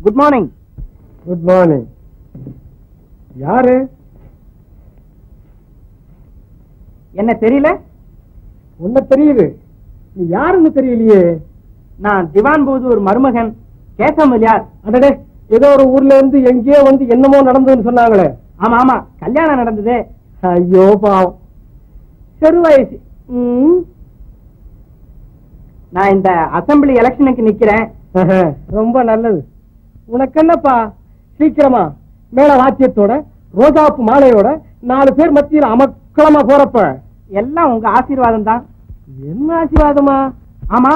Good morning. Good morning. யாரு? என்ன தெரியல? உன்ன தெரியுது, நீ யாருன்னு தெரியலையே. நான் திவான் பகதூர் மருமகன் கேசவமலியார். அடடே, ஏதோ ஒரு ஊர்ல இருந்து எங்கேயோ வந்து என்னமோ நடந்ததுன்னு சொன்னாங்களே. ஆமா ஆமா, கல்யாணம் நடந்தது. ஐயோ பாவம், சரி வயசு. நான் இந்த அசம்பிளி எலெக்ஷனுக்கு நிக்கிறேன். ரொம்ப நல்லது. உனக்கு என்னப்பா, சீக்கிரமா மேல வாத்தியத்தோட ரோஜாப்பு மாலையோட 4 பேர் மத்தியில் அமக்களமா போறப்ப எல்லாம் உங்க ஆசீர்வாதம் தான். என்ன ஆசீர்வாதமா? ஆமா,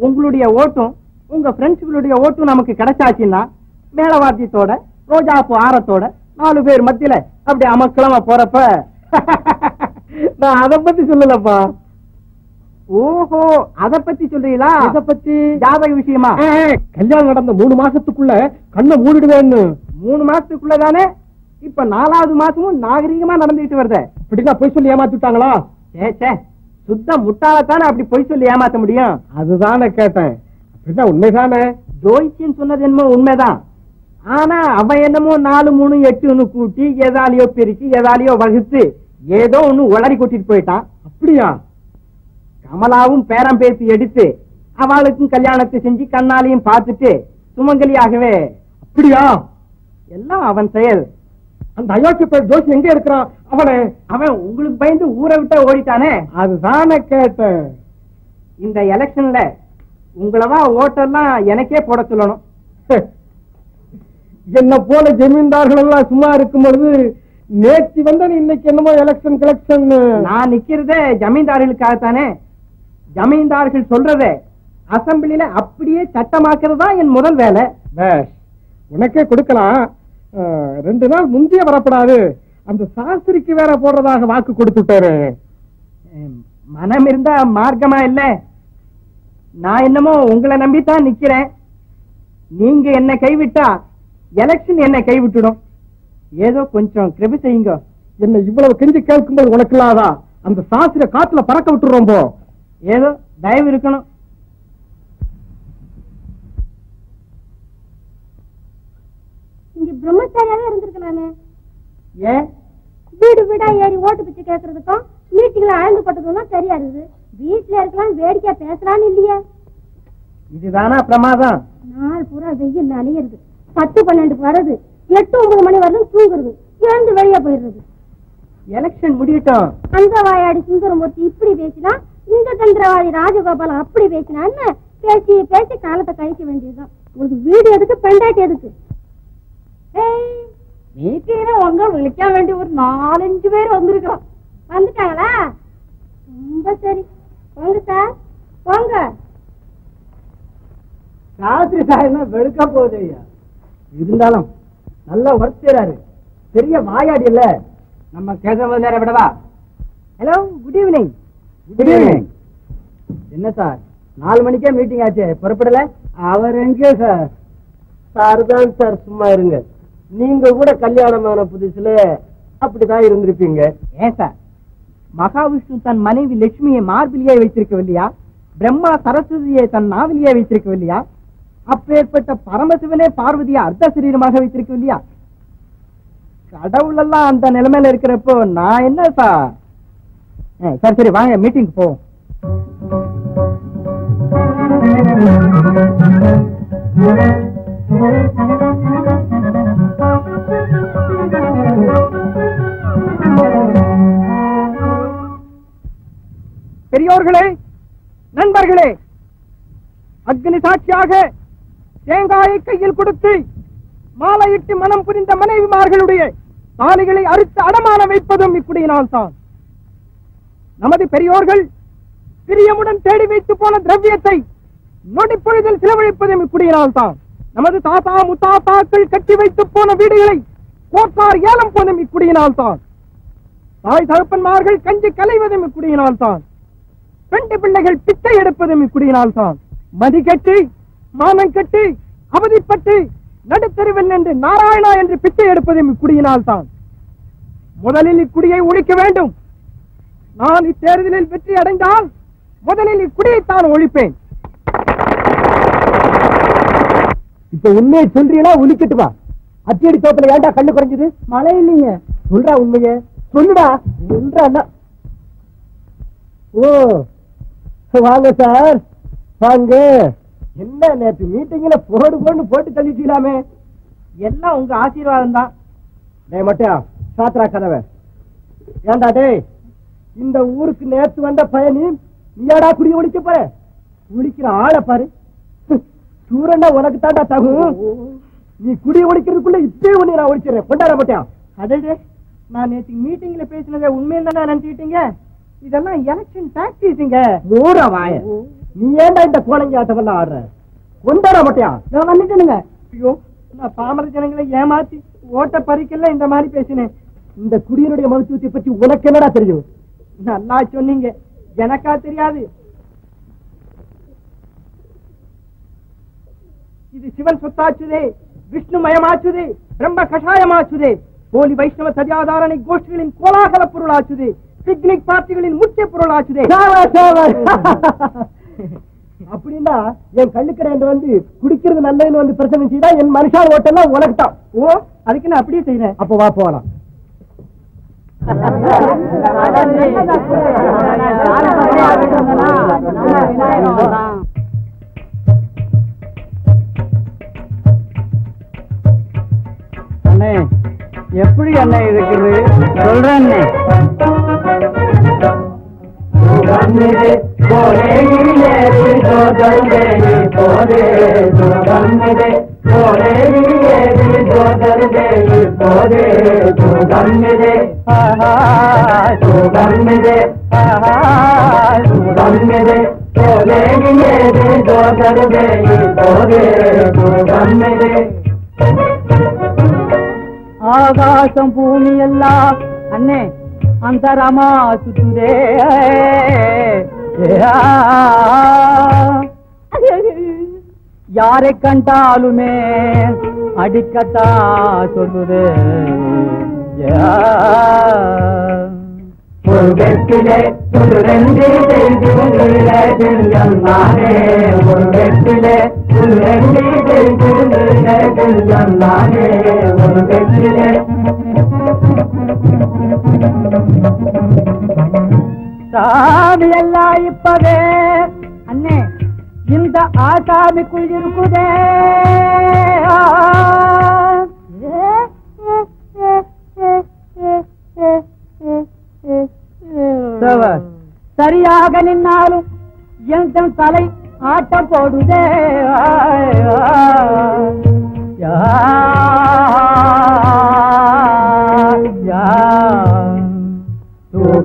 உங்களுடைய ஓட்டும் உங்க ஃப்ரெண்ட்ஸ்களுடைய ஓட்டும் நமக்கு கிடைச்சாச்சுன்னா மேல வாத்தியத்தோட ரோஜாப்பு ஆரத்தோட 4 பேர் மத்தியில அப்படி அமக்களமா போறப்ப நான் அதை பத்தி சொல்லலப்பா. ஓஹோ, அத பத்தி சொல்றீங்களா? இத பத்தி ஜாதக விஷயமா? கல்யாணம் நடந்த 3 மாசத்துக்குள்ள கண்ணை மூடிடுவேன்னு. 3 மாசத்துக்குள்ளதானே? இப்ப 4வது மாசமும் நாகரீகமா நடந்துட்டு வருது. அப்படின்னா பொய் சொல்லி ஏமாத்திட்டாங்களா? சே, சுத்த முட்டாளத்தானே அப்படி பொய் சொல்லி ஏமாத்த முடியும்? அதுதானே கேட்டேன். அப்படின்னா உண்மைதானே? ஜோயிச்சின்னு சொன்னது என்னமோ உண்மைதான். ஆனா அவன் என்னமோ 4, 3, 8ன்னு கூட்டி எதாலியோ பிரிச்சு எதாலியோ வகுத்து ஏதோ ஒண்ணு உளறி கூட்டிட்டு போயிட்டான். அப்படியா? கமலாவும் பேரம் பேசி எடுத்து அவளுக்கும் கல்யாணத்தை செஞ்சு கண்ணாலையும் பார்த்துட்டு சுமங்கலியாகவே. அப்படியா? எல்லாம் அவன் செயல். அந்த அயோக்கிய பேர் ஜோசி எங்க இருக்கிறான்? அவன் உங்களுக்கு பயந்து ஊரை விட்ட ஓடிட்டானே. அதுதானே கேட்டேன். இந்த எலெக்ஷன்ல உங்களவா ஓட்டெல்லாம் எனக்கே போட சொல்லணும். என்ன போல ஜமீன்தார்கள் எல்லாம் சும்மா இருக்கும் பொழுது நேற்று வந்த இன்னைக்கு என்னமோ எலெக்ஷன் கலெக்ஷன். நான் நிக்கிறதே ஜமீன்தார்களுக்காகத்தானே. ஜமீன்தார்கள் சொல்றதே அசம்பிளில அப்படியே சட்டமாக்குறது தான் என் முதல் வேலை. உனக்கே கொடுக்கலாம். 2 நாள் முந்தைய வரப்படாது. அந்த சாஸ்திரிக்கு வேற போடுறதாக வாக்கு கொடுத்துட்டாரு. மனம் இருந்தா மார்க்கமா இல்ல. நான் என்னமோ உங்களை நம்பித்தான் நிக்கிறேன். நீங்க என்ன கைவிட்டா எலெக்ஷன் என்ன கைவிட்டுடும். ஏதோ கொஞ்சம் கிருபை செய்யுங்க. என்ன இவ்வளவு கெஞ்சி கேட்கும்போது உனக்கு இல்லாதா? அந்த சாஸ்திர காத்துல பறக்க விட்டுறோம். ஏதோ தயவு இருக்கணும். இங்க பிரம்மச்சாரியாவே இருந்திருக்கலாமே. ஏன் வீடு வீடா ஏறி ஓட்டு பிச்சை கேட்கறதுக்கும் மீட்டிங்ல ஆழ்ந்து போட்டதும் சரியா இருக்குது. வீட்டுல இருக்கலாம், வேடிக்கை பேசலான்னு இல்லையா? இதுதானா பிரமாதம்? நாள் பூரா வெயில் அலையிறது. 10, 12 வருது. 8, 9 மணி வரலும் தூங்குறது. எழுந்து வெளியே போயிடுறது. எலெக்ஷன் முடியட்டும். அந்த வாயாடி சுந்தரமூர்த்தி இப்படி பேசினா, இந்த தந்திரவாதி ராஜகோபாலம் அப்படி பேசினான்னு பேசி பேசி காலத்தை கழிக்க வேண்டியதுதான். உங்களுக்கு வீடு எதுக்கு, பெண்டாட்டி எதுக்கு? வீட்டுல உங்க விழிக்க வேண்டிய ஒரு 4-5 பேர் வந்திருக்கிறோம். வந்துட்டாங்களா? ரொம்ப சரி, போங்க சார், போங்க. சாஸ்திரி சார் வெளுக்க போகுது. இருந்தாலும் நல்ல ஒர்க் செய்யறாரு. பெரிய வாயாடி இல்ல நம்ம கேசவ நேரம் விடவா? Hello, good evening. Good evening. என்ன சார் 4 மணிக்கே மீட்டிங் ஆச்சு, புறப்படல? அவர் எங்கே சார்? சார் தான் சார், சும்மா இருங்க. நீங்க கூட கல்யாணமான புதுசுல அப்படிதான் இருந்திருப்பீங்க. ஏன் சார், மகாவிஷ்ணு தன் மனைவி லட்சுமியை மார்பிலியே வைத்திருக்கவில்லையா? பிரம்மா சரஸ்வதியை தன் நாவிலியே வைத்திருக்கவில்லையா? அப்பேற்பட்ட பரமசிவனே பார்வதியை அர்த்த சரீரமாக வைத்திருக்கவில்லையா? கடவுள் எல்லாம் அந்த நிலைமையில இருக்கிறப்போ நான் என்ன சார்? சரி சரி, வாங்க மீட்டிங் போவோம். பெரியோர்களே, நண்பர்களே, அக்னி சாட்சியாக தேங்காயை கையில் கொடுத்து மாலையிட்டு மனம் புரிந்த மனைவிமார்களுடைய தாலிகளை அறுத்து அடமான வைப்பதும் இப்படியினால் தான். நமது பெரியோர்கள் பிரியமுடன் தேடி வைத்து போன திரவியத்தை நொடிப்பொழுதில் செலவழிப்பதும் இப்படியினால் தான். நமது தாத்தா முத்தாத்தாக்கள் கட்டி வைத்து போன வீடுகளை கோட்டார் ஏலம் போதும் இப்படியினால் தான். தாய் தகப்பன்மார்கள் கஞ்சி கலைவதும் இப்படியினால் தான். பெண்டு பிள்ளைகள் பிச்சை எடுப்பதும் இப்படியினால் தான். மதி கட்டி மானம் கட்டி அவதிப்பட்டு நடுத்தெருவில் நின்று நாராயணா என்று பிச்சை எடுப்பதும் இக்குடியினால் தான். முதலில் இக்குடியை ஒழிக்க வேண்டும். நான் இத்தேர்தலில் வெற்றி அடைந்தால் முதலில் இக்குடியைத்தான் ஒழிப்பேன். இப்ப உண்மையை சொல்றீங்களா? ஒழிக்கட்டுமா? அத்தியடி தோப்புல ஏன்டா கண்ணு குறைஞ்சது? மழை இல்லைங்க. சொல்றா உண்மைய சொல்லுடா. சொல்றா. ஓ வாங்க சார் வாங்க. என்ன நேற்று மீட்டிங்ல போட்டு தள்ளிட்டீங்களாமே? எல்லாம் உங்க ஆசீர்வாதம் தான். டேய் மட்டும் சாத்ரா கதவை. ஏண்டா டேய், இந்த ஊருக்கு நேற்று வந்த பயணி நீயாடா குடிய ஒழிக்க போற? ஒழிக்கிற ஆளை பாரு. சூரண்டா உனக்கு தாண்டா தகும். நீ குடிய ஒழிக்கிறதுக்குள்ள இப்பே ஒண்ணு நான் ஒழிச்சிடறேன். கொண்டாட மாட்டேன். அதே நான் நேற்று மீட்டிங்ல பேசினதை உண்மையை தானே நினைச்சுக்கிட்டீங்க? இதெல்லாம் எலெக்ஷன் டாக்டிக்ஸுங்க. மூட வாய. நீ ஏன்டா இந்த கோலங்க ஆட்டமெல்லாம் ஆடுற? கொண்டாட மாட்டியா? நான் வந்துட்டேனுங்க. ஐயோ, நான் பாமர ஜனங்களை ஏமாத்தி ஓட்ட பறிக்கல இந்த மாதிரி பேசினேன். இந்த குடியினுடைய மகத்துவத்தை பற்றி உனக்கு என்னடா தெரியும்? நல்லா சொன்னீங்க. எனக்கா தெரியாது? இது சிவன் சொத்தாச்சுதே, விஷ்ணு மயமாச்சுதே, பிரம்ம கஷாயமாச்சுதே, போலி வைஷ்ணவ சதியாதாரணை கோஷ்டிகளின் கோலாகல பொருளாச்சுதே, பிக்னிக் பார்ட்டிகளின் முக்கிய பொருளாச்சுதே. அப்படின்னா என் கண்ணுக்கடை வந்து குடிக்கிறது நல்லதுன்னு வந்து பிரச்சனை செய்தா என் மனுஷால் ஓட்டெல்லாம் உனக்குத்தான். ஓ, அதுக்கு நான் அப்படியே செய்யறேன். அப்ப வா போகலாம். அண்ணே, எப்படி அண்ணே இருக்குது சொல்றேன். ஆகாசம் பூமி எல்லாம் அண்ணே அந்தரமா சுத்துதே. யாரை கண்டாலுமே அடிக்கத்தா சொல்லுதே. ஒரு வெற்றிலே ஒரு ரெண்டு நானே, ஒரு வெற்றிலே ஒரு ரெண்டு நானே, ஒரு வெற்றிலே சாமி எல்லாம் இப்பதே அண்ணே இந்த ஆசாமிக்குள் இருக்குதே. சரியாக நின்னாலும் எந்த தலை ஆட்டம் போடுதே.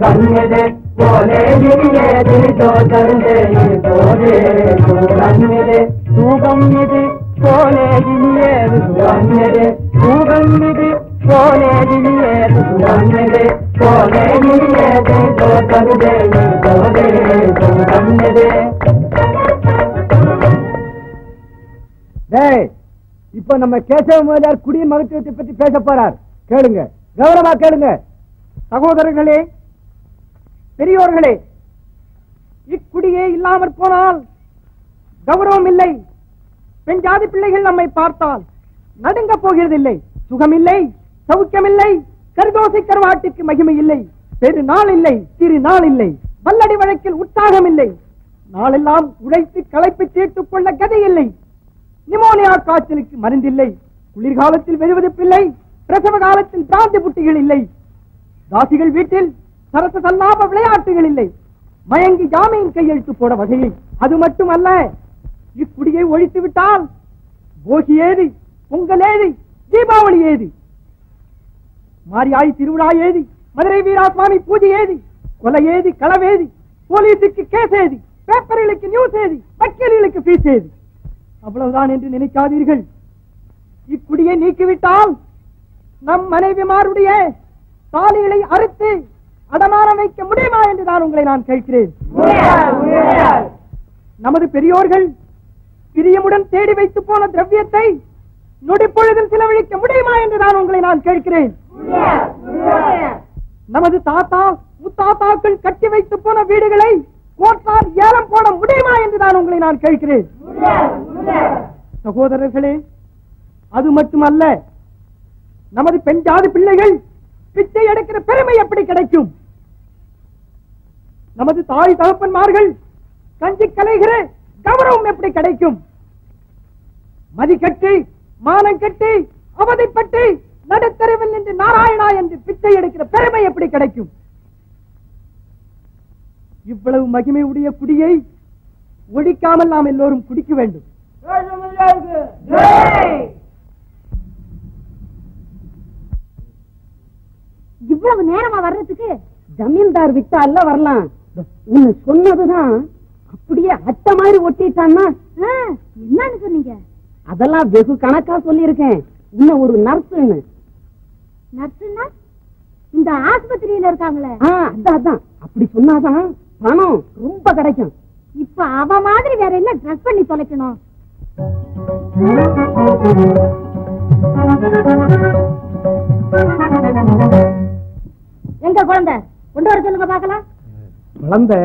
கண்ணிதே போலே இனியேது தோதருதே போலே கண்ணிதே தூகம் இது போலே இனியேது கண்ணிதே தூகம் இது போலே இனியேது கண்ணிதே போலே இனியேது தோதருதே போலே கண்ணிதே. டேய், இப்ப நம்ம கேசவ முதலியார் குடியின் மகத்துவத்தை பற்றி பேச போறார். கேளுங்க, கௌரவமா கேளுங்க. சகோதரர்களே, பெரியோர்களே, இக்குடியே இல்லாமற் போனால் கௌரவம் இல்லை. பெண் ஜாதி பிள்ளைகள் நம்மை பார்த்தால் நடுங்க போகிறதில்லை. சுகமில்லை, சவுக்கியமில்லை, கருதோசை கருவாட்டுக்கு மகிமை இல்லை. பெரு நாள் இல்லை, சிறு நாள் இல்லை, வல்லடி வழக்கில் உற்சாகம் இல்லை. நாளெல்லாம் உழைத்து களைப்பு தீர்த்துக் கொள்ள கதை இல்லை. நிமோனியா காய்ச்சலுக்கு மருந்தில்லை. குளிர்காலத்தில் வெறுவது பிள்ளை, பிரசவ காலத்தில் பிராந்தி புட்டிகள் இல்லை. தாசிகள் வீட்டில் சரச சல்லாப விளையாட்டுகள் இல்லை. மயங்கி ஜாமீன் கையெழுத்து போட வகையில். அது மட்டுமல்ல, இக்குடியை ஒழித்து விட்டால் போகி ஏது, பொங்கல் ஏது, தீபாவளி ஏது, மாரியாய் திருவிழா ஏது, மதுரை வீராசுவாமி பூஜை ஏது, கொலை ஏது, களவேது, போலீஸுக்கு கேஸ் ஏது, பேப்பர்களுக்கு நியூஸ் ஏது, வக்கீல்களுக்கு பீஸ் ஏது. அவ்வளவுதான் என்று நினைக்காதீர்கள். இக்குடியை நீக்கிவிட்டால் நம் மனைவிமாருடைய தாலிகளை அறுத்து அடமானம் வைக்க முடியுமா என்று நான் உங்களை நான் கேட்கிறேன். நமது பெரியோர்கள் பிரியமுடன் தேடி வைத்து போன திரவியத்தை நொடிப்பொழுதில் செலவழிக்க முடியுமா என்று நான் கேட்கிறேன். நமது தாத்தா முத்தாத்தாக்கள் கட்டி வைத்து போன வீடுகளை கோர்ட்டால் ஏலம் போட முடியுமா என்று நான் கேட்கிறேன். சகோதரர்களே, அது மட்டுமல்ல, நமது பெண் ஜாதி பிள்ளைகள் பிச்சை எடுக்கிற பெருமை எப்படி கிடைக்கும்? நமது தாய் தகப்பன்மார்கள் கஞ்சி கலைகிற கௌரவம் எப்படி கிடைக்கும்? மதி கட்டி மானம் கட்டி அவதிப்பட்டு நடுத்தருவில் நின்று நாராயணா என்று பிச்சை எடுக்கிற பெருமை எப்படி கிடைக்கும்? இவ்வளவு மகிமை உடைய குடியை ஒழிக்காமல் நாம் எல்லோரும் குடிக்க வேண்டும். இவ்வளவு நேரமா வர்றதுக்கு ஜமீன்தார் விட்டால வரலாம். உன்னை சொன்னதுதான் அப்படியே அட்டை மாதிரி ஒட்டிட்டான்னா என்னன்னு சொன்னீங்க? அதெல்லாம் வெகு கணக்கா சொல்லியிருக்கேன். இன்னும் ஒரு நர்ஸ்ன்னு. நர்ஸ்னா இந்த ஆஸ்பத்திரியில இருக்காங்களே? அதான் அப்படி சொன்னாதான் பணம் ரொம்ப கிடைக்கும். இப்ப அவ மாதிரி வேற என்ன ட்ரெஸ் பண்ணி தொலைக்கணும்? எங்க குழந்தை கொண்டு வர சொல்லுங்க பாக்கலாம். குழந்தை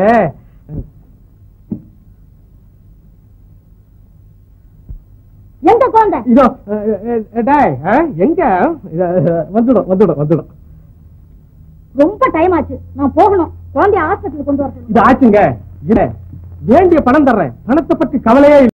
எங்க குழந்தை? இதோ எங்க வந்துடும். ரொம்ப டைம் ஆச்சு, நான் போகணும். குழந்தைய ஆஸ்பத்திரி கொண்டு வர. இது ஆச்சுங்க. வேண்டிய பணம் தர்றேன். பணத்தை பற்றி கவலையே